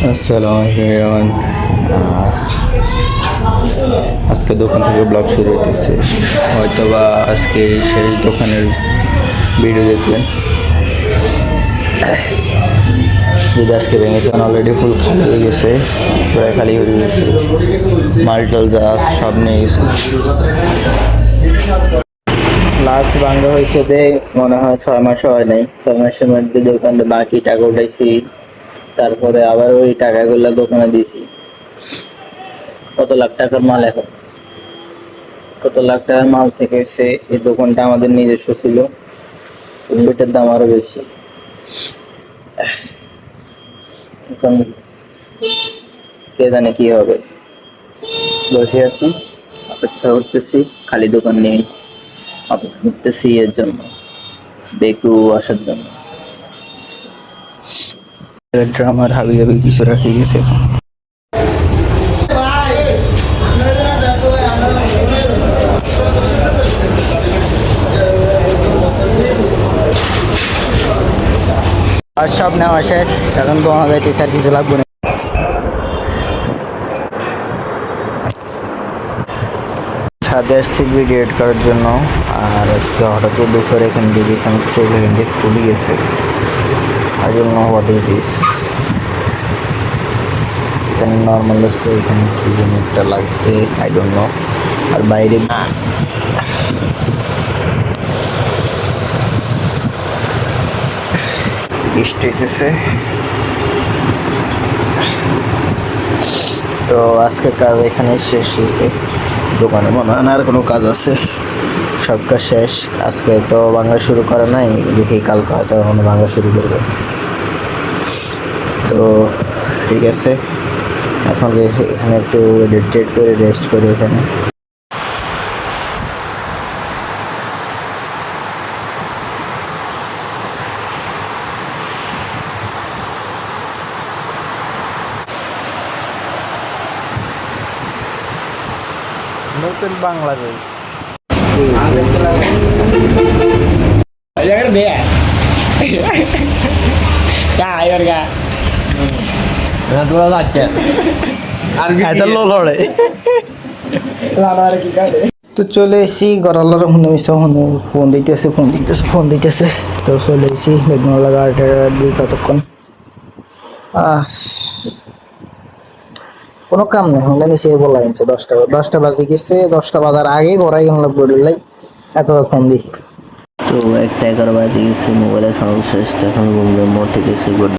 আসসালামু আলাইকুম। আজকে দোকান থেকে ব্লগ শুরু হইতেছে, হয়তো বা আজকে সেই দোকানের ভিডিও দেখবেন। যদি আজকে ভেঙেছেন অলরেডি ফুল খালি হয়ে গেছে, প্রায় খালি হয়ে গেছে, মালটাল যা সব নিয়ে গেছে। লাস্ট ভাঙ্গা হয়েছে মনে হয় 6 মাস হয় নাই। 6 মাসের মধ্যে দোকানে বাকি টাকা উঠাইছি, তারপরে আবার ওই টাকাগুলো দোকানে দিয়েছি। কত লাখ টাকার মাল, এখন কত লাখ টাকার মাল থেকে এই দোকানটা আমাদের নিজস্ব ছিল, ওইটার দাম আরো বেশি। এখন কে জানে কি হবে। বসে আছি, অপেক্ষা করতেছি, খালি দোকান নিয়ে অপেক্ষা করতেছি এর জন্য, বেকু আসার জন্য। ড্রামার হাবি হাবি কিছু রাখে গেছে। আর সব নেওয়া শেষ, এখন দোয়া যাইতেছে, আর কিছু লাগবে না। ছাদে আসছি ভিডিও এডিট করার জন্য, আর আজকে হঠাৎ দুপুরে এখান থেকে চোখ এখান থেকে খুলে গেছে। I don't know what is this. এখানে নর্মাল আছে, এখানে কি যেন একটা লাগছে, আই ডোন্ট নো। আর বাইরে বৃষ্টি হইতেছে। তো আজকে কাজ এখানে শেষ হয়েছে, দোকানে মনে হয় না আর কোনো কাজ আছে, সব কাজ শেষ। আজকে তো বাংলা শুরু করা নাই, দেখি কালকে হয়তো বাংলা শুরু করবে। তো ঠিক আছে, এখন এখানে একটু এডিট করে রেস্ট করে এখানে। নতুন বাংলাদেশ তো চলে এসেছি গড়ালার ফোন দিতেছে। তো চলে এসেছি বেগুনওয়ালা গাড়িটার দিকে। কতক্ষণ কোনো কাম নেই, হলে মিশে বললাম 10টা বাজে গেছে, 10টা বাজার আগে ঘোরাই হলাম বললাই এত ফোন দিছি। তো 1:11 বাজে গেছে, মোবাইলের সাউন্ড শেষ, এখন ঘুমলে মোট ঠিক আছে।